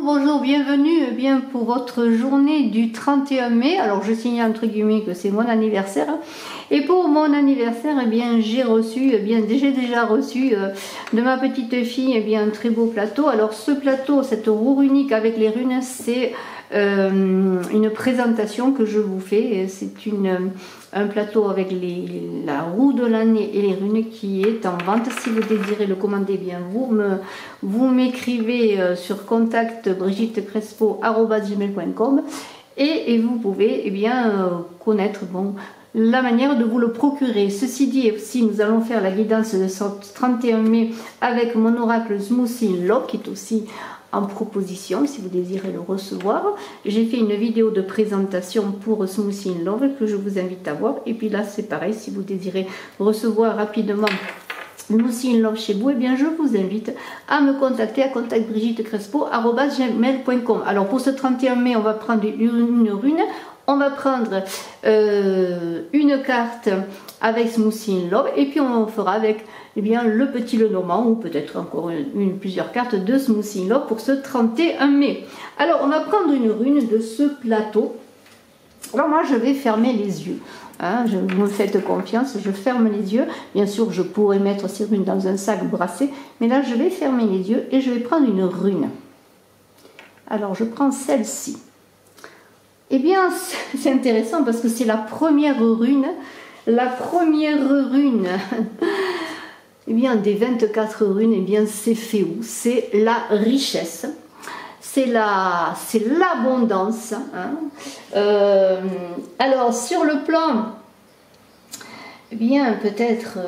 Bonjour, bienvenue pour votre journée du 31 mai. Alors je signale entre guillemets que c'est mon anniversaire. Et pour mon anniversaire, j'ai déjà reçu de ma petite fille un très beau plateau. Alors ce plateau, cette roue unique avec les runes, c'est une présentation que je vous fais. C'est un plateau avec la roue de l'année et les runes qui est en vente. Si vous désirez le commander, vous m'écrivez sur contact brigittecrespo@gmail.com et vous pouvez connaître la manière de vous le procurer. Ceci dit, aussi nous allons faire la guidance de ce 31 mai avec mon oracle Smoothie in Love qui est aussi en proposition si vous désirez le recevoir. J'ai fait une vidéo de présentation pour Smoothie in Love que je vous invite à voir. Et puis là c'est pareil, si vous désirez recevoir rapidement Smoothie in Love chez vous, je vous invite à me contacter à contactbrigittecrespo@gmail.com. Alors pour ce 31 mai, on va prendre une rune. On va prendre une carte avec Smoothie in Love et puis on fera avec le petit Lenormand ou peut-être encore plusieurs cartes de Smoothie in Love pour ce 31 mai. Alors on va prendre une rune de ce plateau. Alors moi je vais fermer les yeux. Je me faites confiance, je ferme les yeux. Bien sûr je pourrais mettre ces runes dans un sac brassé, mais là je vais fermer les yeux et je vais prendre une rune. Alors je prends celle-ci. C'est intéressant parce que c'est la première rune. La première rune des 24 runes, c'est Féou, c'est la richesse, c'est l'abondance. Alors sur le plan, peut-être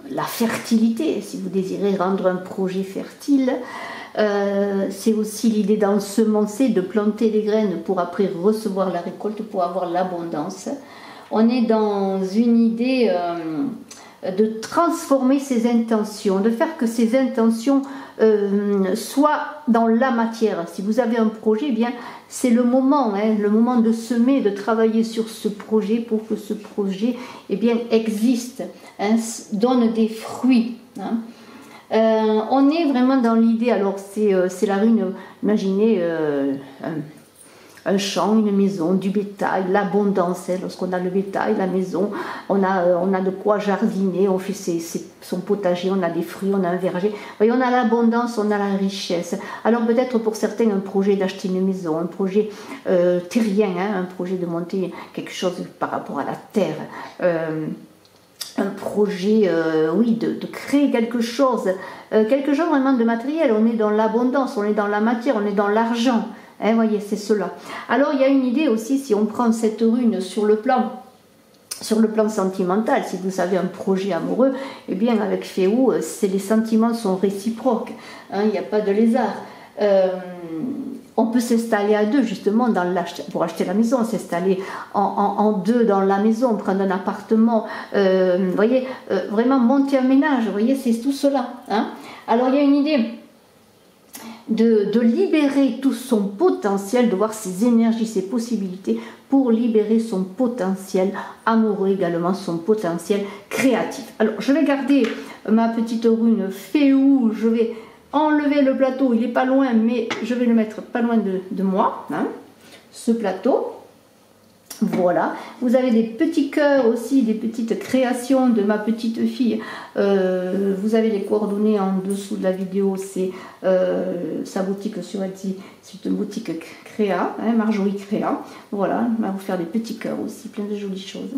la fertilité, si vous désirez rendre un projet fertile. C'est aussi l'idée d'ensemencer, de planter des graines pour après recevoir la récolte, pour avoir l'abondance. On est dans une idée de transformer ses intentions, de faire que ces intentions soient dans la matière. Si vous avez un projet, c'est le moment de semer, de travailler sur ce projet pour que ce projet existe, donne des fruits. On est vraiment dans l'idée, alors c'est la rune, imaginez un champ, une maison, du bétail, l'abondance, lorsqu'on a le bétail, la maison, on a de quoi jardiner, on fait son potager, on a des fruits, on a un verger, on a l'abondance, on a la richesse. Alors peut-être pour certains un projet d'acheter une maison, un projet terrien, un projet de monter quelque chose par rapport à la terre, un projet, de créer quelque chose vraiment de matériel. On est dans l'abondance, on est dans la matière, on est dans l'argent. Voyez, c'est cela. Alors il y a une idée aussi, si on prend cette rune sur le plan sentimental, si vous avez un projet amoureux, avec Féou, les sentiments sont réciproques. Il n'y a pas de lézard. On peut s'installer à deux justement pour acheter la maison, s'installer en deux dans la maison, prendre un appartement, vraiment monter un ménage, c'est tout cela. Alors il y a une idée de libérer tout son potentiel, de voir ses énergies, ses possibilités pour libérer son potentiel amoureux également, son potentiel créatif. Alors je vais garder ma petite rune Féou, je vais enlever le plateau, il n'est pas loin, mais je vais le mettre pas loin de moi, ce plateau. Voilà, vous avez des petits cœurs aussi, des petites créations de ma petite fille. Vous avez les coordonnées en dessous de la vidéo, c'est sa boutique sur Etsy, c'est une boutique Créa, Marjorie Créa. Voilà, on va vous faire des petits cœurs aussi, plein de jolies choses.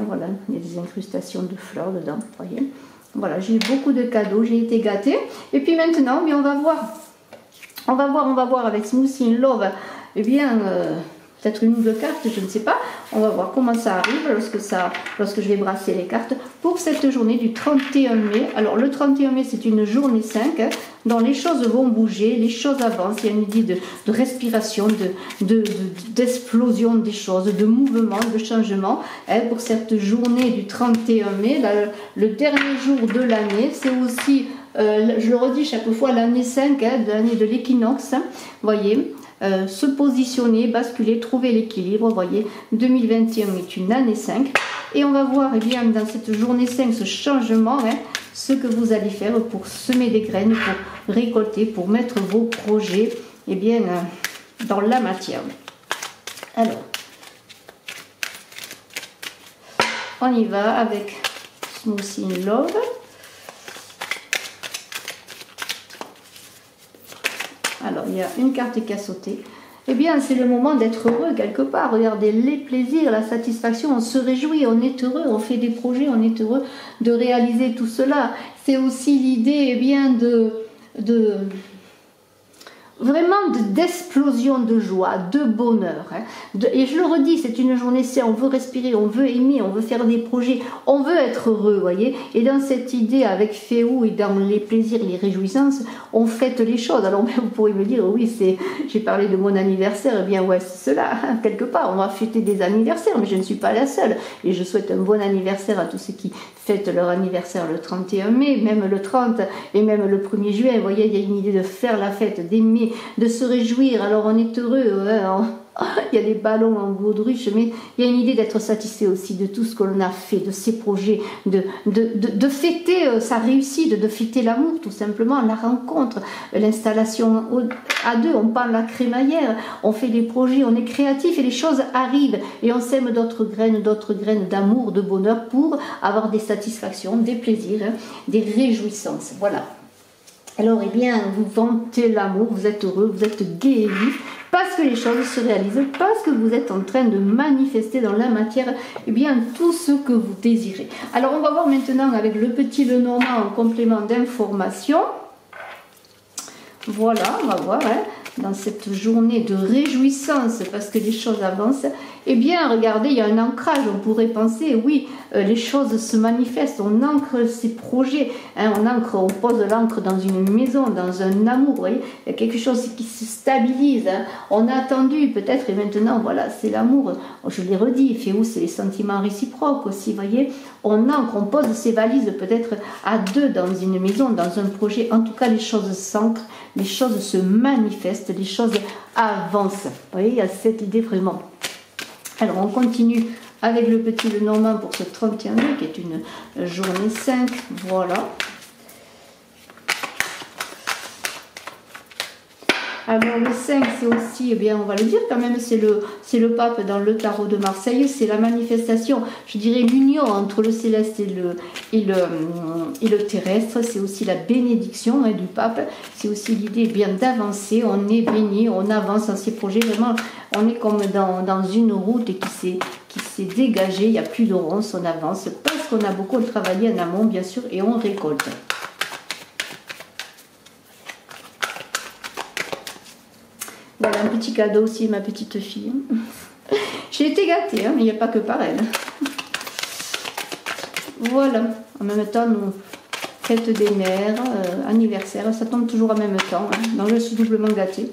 Voilà, il y a des incrustations de fleurs dedans, voyez. Voilà, j'ai eu beaucoup de cadeaux, j'ai été gâtée. Et puis maintenant, on va voir avec Smoothie in Love, peut-être une ou deux cartes, je ne sais pas. On va voir comment ça arrive lorsque je vais brasser les cartes pour cette journée du 31 mai. Alors le 31 mai, c'est une journée 5, dont les choses vont bouger, les choses avancent. Il y a une idée de respiration, d'explosion des choses, de mouvement, de changement. Pour cette journée du 31 mai, le dernier jour de l'année, c'est aussi, je le redis chaque fois, l'année 5, l'année de l'équinoxe, voyez. Se positionner, basculer, trouver l'équilibre. Vous voyez, 2021 est une année 5 et on va voir dans cette journée 5 ce changement, ce que vous allez faire pour semer des graines, pour récolter, pour mettre vos projets eh bien, dans la matière. Alors, on y va avec Smoothie in Love. Alors, il y a une carte qui a sauté. Eh bien, c'est le moment d'être heureux quelque part. Regardez les plaisirs, la satisfaction, on se réjouit, on est heureux, on fait des projets, on est heureux de réaliser tout cela. C'est aussi l'idée eh bien, vraiment d'explosion de joie, de bonheur. Et je le redis, c'est une journée saine, on veut respirer, on veut aimer, on veut faire des projets, on veut être heureux, voyez. Et dans cette idée avec Féou et dans les plaisirs, les réjouissances, on fête les choses. Alors vous pourrez me dire, oui, j'ai parlé de mon anniversaire, eh bien ouais, c'est cela, quelque part, on va fêter des anniversaires, mais je ne suis pas la seule. Et je souhaite un bon anniversaire à tous ceux qui fêtent leur anniversaire le 31 mai, même le 30 et même le 1er juin. Vous voyez, il y a une idée de faire la fête, d'aimer, de se réjouir. Alors on est heureux, hein, il y a des ballons en baudruche, mais il y a une idée d'être satisfait aussi de tout ce que l'on a fait, de ses projets, de fêter sa réussite, de fêter l'amour tout simplement, la rencontre, l'installation à deux, on pend la crémaillère, on fait des projets, on est créatif et les choses arrivent et on sème d'autres graines d'amour, de bonheur pour avoir des satisfactions, des plaisirs, hein, des réjouissances. Voilà. Alors, eh bien, vous vantez l'amour, vous êtes heureux, vous êtes gai et vif, parce que les choses se réalisent, parce que vous êtes en train de manifester dans la matière, eh bien, tout ce que vous désirez. Alors, on va voir maintenant avec le petit Lenormand en complément d'information. Voilà, on va voir, hein, dans cette journée de réjouissance, parce que les choses avancent. Eh bien, regardez, il y a un ancrage. On pourrait penser, oui, les choses se manifestent. On ancre ses projets. Hein, on pose l'encre dans une maison, dans un amour. Vous voyez, il y a quelque chose qui se stabilise. Hein. On a attendu, peut-être, et maintenant, voilà, c'est l'amour. Je l'ai redit, Féou, c'est les sentiments réciproques aussi. Vous voyez, on ancre, on pose ses valises, peut-être à deux dans une maison, dans un projet. En tout cas, les choses s'ancrent, les choses se manifestent, les choses avancent. Vous voyez, il y a cette idée vraiment. Alors, on continue avec le petit Lenormand pour ce 31 mai, qui est une journée 5. Voilà. Alors, le 5, c'est aussi, eh bien, on va le dire quand même, c'est le pape dans le tarot de Marseille. C'est la manifestation, je dirais, l'union entre le céleste et le terrestre. C'est aussi la bénédiction, hein, du pape. C'est aussi l'idée, eh bien, d'avancer. On est béni, on avance dans ses projets. Vraiment, on est comme dans une route qui s'est dégagée. Il n'y a plus de ronces, on avance parce qu'on a beaucoup travaillé en amont, bien sûr, et on récolte. Voilà un petit cadeau aussi, ma petite fille. J'ai été gâtée, hein, mais il n'y a pas que par elle. Voilà, en même temps, nous fête des mères, anniversaire, ça tombe toujours en même temps. Hein, donc je suis doublement gâtée.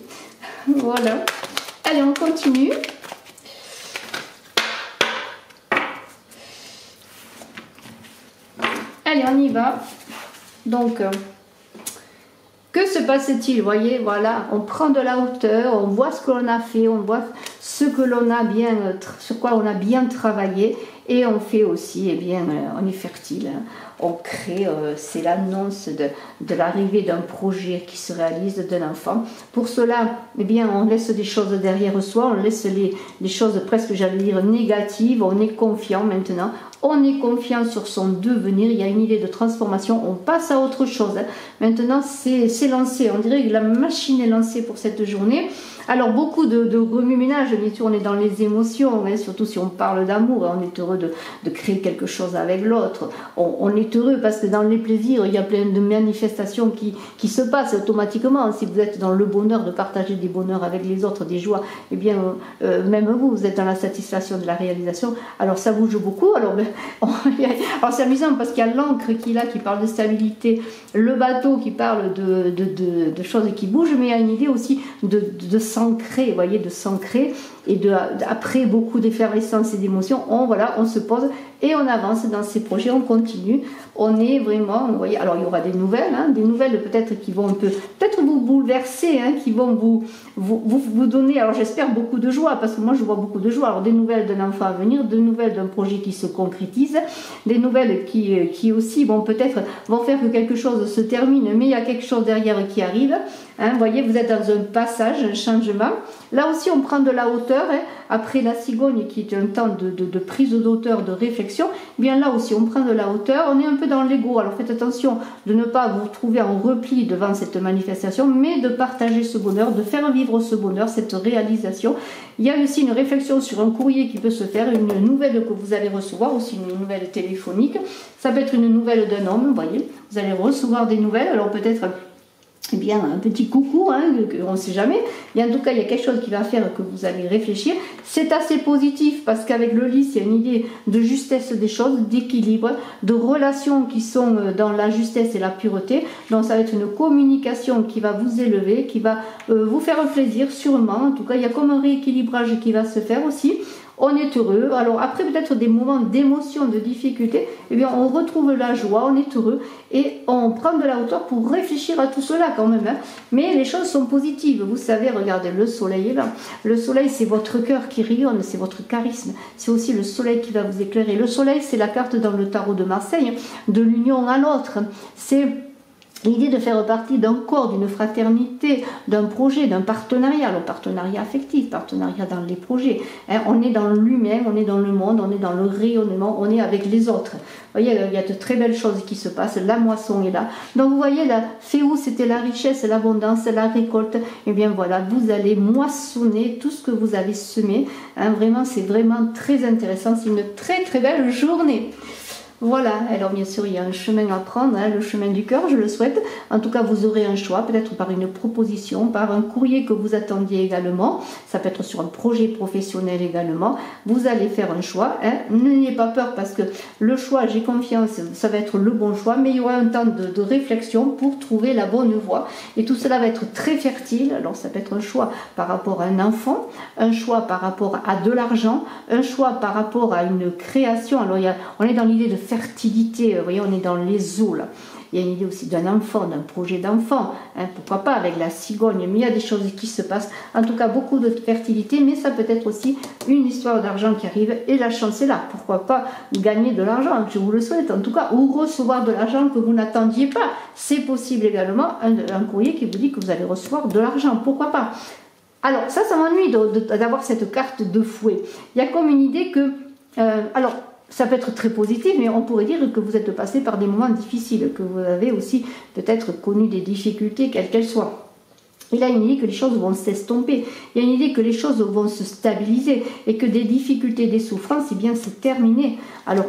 Voilà. Allez, on continue. Allez, on y va. Donc... que se passe-t-il? Vous voyez, voilà, on prend de la hauteur, on voit ce que l'on a fait, on voit ce que l'on a bien, sur quoi on a bien travaillé, et on fait aussi, eh bien, on est fertile, hein, on crée, c'est l'annonce de l'arrivée d'un projet qui se réalise, d'un enfant. Pour cela, eh bien, on laisse des choses derrière soi, on laisse les choses presque, j'allais dire, négatives, on est confiant maintenant. On est confiant sur son devenir, il y a une idée de transformation, on passe à autre chose. Maintenant, c'est lancé, on dirait que la machine est lancée pour cette journée. Alors, beaucoup de remue-ménage, bien sûr, on est dans les émotions, hein, surtout si on parle d'amour, on est heureux de créer quelque chose avec l'autre. On est heureux parce que dans les plaisirs, il y a plein de manifestations qui se passent automatiquement. Si vous êtes dans le bonheur de partager des bonheurs avec les autres, des joies, eh bien, même vous êtes dans la satisfaction de la réalisation. Alors, ça bouge beaucoup. Alors, c'est amusant parce qu'il y a l'encre qui parle de stabilité, le bateau qui parle de choses qui bougent, mais il y a une idée aussi de s'ancrer, vous voyez, de s'ancrer, et après beaucoup d'effervescence et d'émotion, on se pose et on avance dans ces projets, on continue. On est vraiment, vous voyez, alors il y aura des nouvelles peut-être qui vont peut-être vous bouleverser, hein, qui vont vous donner, alors j'espère beaucoup de joie, parce que moi je vois beaucoup de joie. Alors des nouvelles d'un enfant à venir, des nouvelles d'un projet qui se concrétise, des nouvelles qui aussi vont faire que quelque chose se termine, mais il y a quelque chose derrière qui arrive. Hein, vous voyez, vous êtes dans un passage, un changement. Là aussi, on prend de la hauteur. Hein, après la cigogne, qui est un temps de prise d'auteur, de réflexion, eh bien là aussi, on prend de la hauteur. On est un peu dans l'ego. Alors faites attention de ne pas vous retrouver en repli devant cette manifestation, mais de partager ce bonheur, de faire vivre ce bonheur, cette réalisation. Il y a aussi une réflexion sur un courrier qui peut se faire, une nouvelle que vous allez recevoir, aussi une nouvelle téléphonique. Ça peut être une nouvelle d'un homme, vous voyez. Vous allez recevoir des nouvelles. Alors peut-être... eh bien, un petit coucou, hein, on ne sait jamais. Et en tout cas, il y a quelque chose qui va faire que vous allez réfléchir. C'est assez positif parce qu'avec le lys, il y a une idée de justesse des choses, d'équilibre, de relations qui sont dans la justesse et la pureté. Donc, ça va être une communication qui va vous élever, qui va vous faire plaisir, sûrement. En tout cas, il y a comme un rééquilibrage qui va se faire aussi. On est heureux. Alors après peut-être des moments d'émotion, de difficulté, eh bien on retrouve la joie, on est heureux et on prend de la hauteur pour réfléchir à tout cela quand même. Hein. Mais les choses sont positives. Vous savez, regardez, le soleil est là. Le soleil, c'est votre cœur qui rayonne, c'est votre charisme. C'est aussi le soleil qui va vous éclairer. Le soleil, c'est la carte dans le tarot de Marseille, de l'union à l'autre. C'est... l'idée de faire partie d'un corps, d'une fraternité, d'un projet, d'un partenariat, le partenariat affectif, partenariat dans les projets. Hein, on est dans l'humain, on est dans le monde, on est dans le rayonnement, on est avec les autres. Vous voyez, il y a de très belles choses qui se passent, la moisson est là. Donc vous voyez, la Féou, c'était la richesse, l'abondance, la récolte. Et bien voilà, vous allez moissonner tout ce que vous avez semé. Hein, vraiment, c'est vraiment très intéressant, c'est une très très belle journée. Voilà, alors bien sûr il y a un chemin à prendre, hein, le chemin du cœur, je le souhaite. En tout cas vous aurez un choix, peut-être par une proposition, par un courrier que vous attendiez également. Ça peut être sur un projet professionnel également. Vous allez faire un choix, hein. N'ayez pas peur parce que le choix, j'ai confiance, ça va être le bon choix, mais il y aura un temps de réflexion pour trouver la bonne voie. Et tout cela va être très fertile. Alors ça peut être un choix par rapport à un enfant, un choix par rapport à de l'argent, un choix par rapport à une création. Alors on est dans l'idée de fertilité, vous voyez, on est dans les eaux là. Il y a une idée aussi d'un enfant, d'un projet d'enfant, hein, pourquoi pas avec la cigogne, mais il y a des choses qui se passent. En tout cas, beaucoup de fertilité, mais ça peut être aussi une histoire d'argent qui arrive et la chance est là. Pourquoi pas gagner de l'argent, je vous le souhaite en tout cas, ou recevoir de l'argent que vous n'attendiez pas. C'est possible également, un courrier qui vous dit que vous allez recevoir de l'argent, pourquoi pas. Alors, ça m'ennuie d'avoir cette carte de fouet. Il y a comme une idée que... alors, ça peut être très positif, mais on pourrait dire que vous êtes passé par des moments difficiles, que vous avez aussi peut-être connu des difficultés, quelles qu'elles soient. Il y a une idée que les choses vont s'estomper, il y a une idée que les choses vont se stabiliser, et que des difficultés, des souffrances, eh bien c'est terminé. Alors,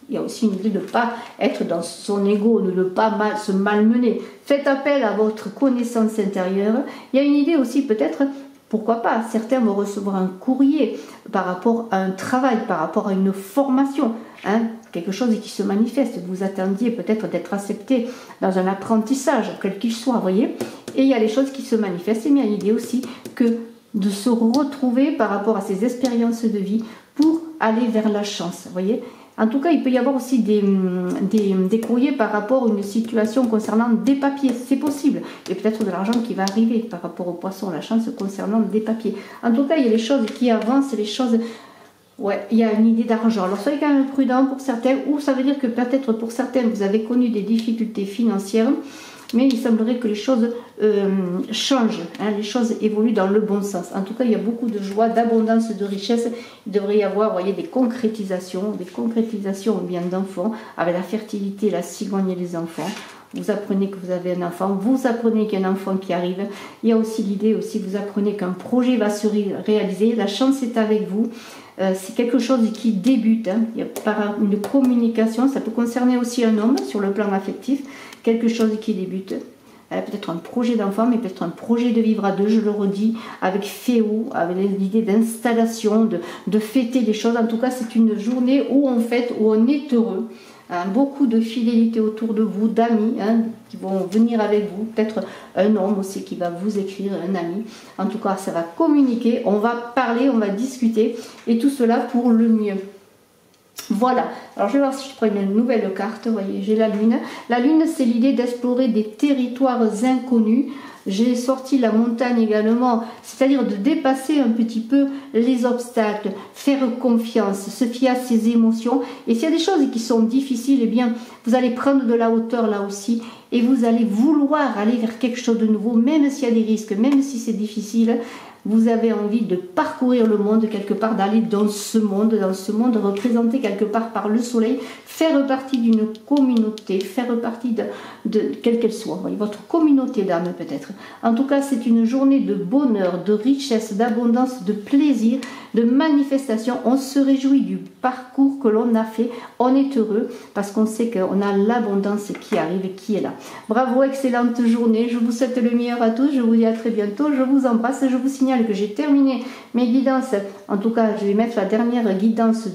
il y a aussi une idée de ne pas être dans son ego, de ne pas se malmener. Faites appel à votre connaissance intérieure. Il y a une idée aussi peut-être... pourquoi pas, certains vont recevoir un courrier par rapport à un travail, par rapport à une formation, hein, quelque chose qui se manifeste. Vous attendiez peut-être d'être accepté dans un apprentissage, quel qu'il soit, vous voyez. Et il y a les choses qui se manifestent. Et il y a l'idée aussi que de se retrouver par rapport à ces expériences de vie pour aller vers la chance, vous voyez. En tout cas, il peut y avoir aussi des courriers par rapport à une situation concernant des papiers. C'est possible. Et peut-être de l'argent qui va arriver par rapport au poisson, la chance concernant des papiers. En tout cas, il y a les choses qui avancent, les choses... ouais, il y a une idée d'argent. Alors, soyez quand même prudent pour certains, ou ça veut dire que peut-être pour certains, vous avez connu des difficultés financières, mais il semblerait que les choses changent, hein, les choses évoluent dans le bon sens. En tout cas, il y a beaucoup de joie, d'abondance, de richesse. Il devrait y avoir, vous voyez, des concrétisations bien d'enfants, avec la fertilité, la cigogne et les enfants. Vous apprenez que vous avez un enfant, vous apprenez qu'il y a un enfant qui arrive. Il y a aussi l'idée, vous apprenez qu'un projet va se réaliser, la chance est avec vous. C'est quelque chose qui débute, hein. Il y a par une communication, ça peut concerner aussi un homme sur le plan affectif, quelque chose qui débute. Peut-être un projet d'enfant, mais peut-être un projet de vivre à deux, je le redis, avec Féou, avec l'idée d'installation, de fêter les choses. En tout cas, c'est une journée où on fête, où on est heureux. Hein, beaucoup de fidélité autour de vous, d'amis, hein, qui vont venir avec vous, peut-être un homme aussi qui va vous écrire, un ami. En tout cas, ça va communiquer, on va parler, on va discuter, et tout cela pour le mieux. Voilà, alors je vais voir si je prends une nouvelle carte. Vous voyez, j'ai la Lune. La Lune, c'est l'idée d'explorer des territoires inconnus. J'ai sorti la montagne également, c'est-à-dire de dépasser un petit peu les obstacles, faire confiance, se fier à ses émotions. Et s'il y a des choses qui sont difficiles, eh bien, vous allez prendre de la hauteur là aussi et vous allez vouloir aller vers quelque chose de nouveau, même s'il y a des risques, même si c'est difficile. Vous avez envie de parcourir le monde quelque part, d'aller dans ce monde représenté quelque part par le soleil, faire partie d'une communauté, faire partie de quelle qu'elle soit, votre communauté d'âme peut-être. En tout cas, c'est une journée de bonheur, de richesse, d'abondance, de plaisir, de manifestation. On se réjouit du parcours que l'on a fait, on est heureux parce qu'on sait qu'on a l'abondance qui arrive et qui est là. Bravo, excellente journée, je vous souhaite le meilleur à tous, je vous dis à très bientôt, je vous embrasse, je vous signale que j'ai terminé mes guidances. En tout cas, je vais mettre la dernière guidance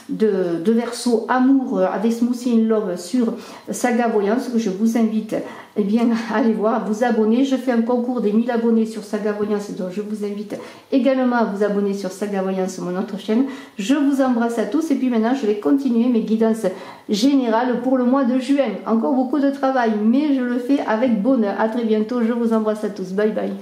de Verseau Amour avec Smoothie in Love sur Saga Voyance, que je vous invite à aller voir, à vous abonner. Je fais un concours des 1000 abonnés sur Saga Voyance, donc je vous invite également à vous abonner sur Saga Voyance, mon autre chaîne. Je vous embrasse à tous et puis maintenant je vais continuer mes guidances générales pour le mois de juin. Encore beaucoup de travail, mais je le fais avec bonheur. À très bientôt, je vous embrasse à tous. Bye bye.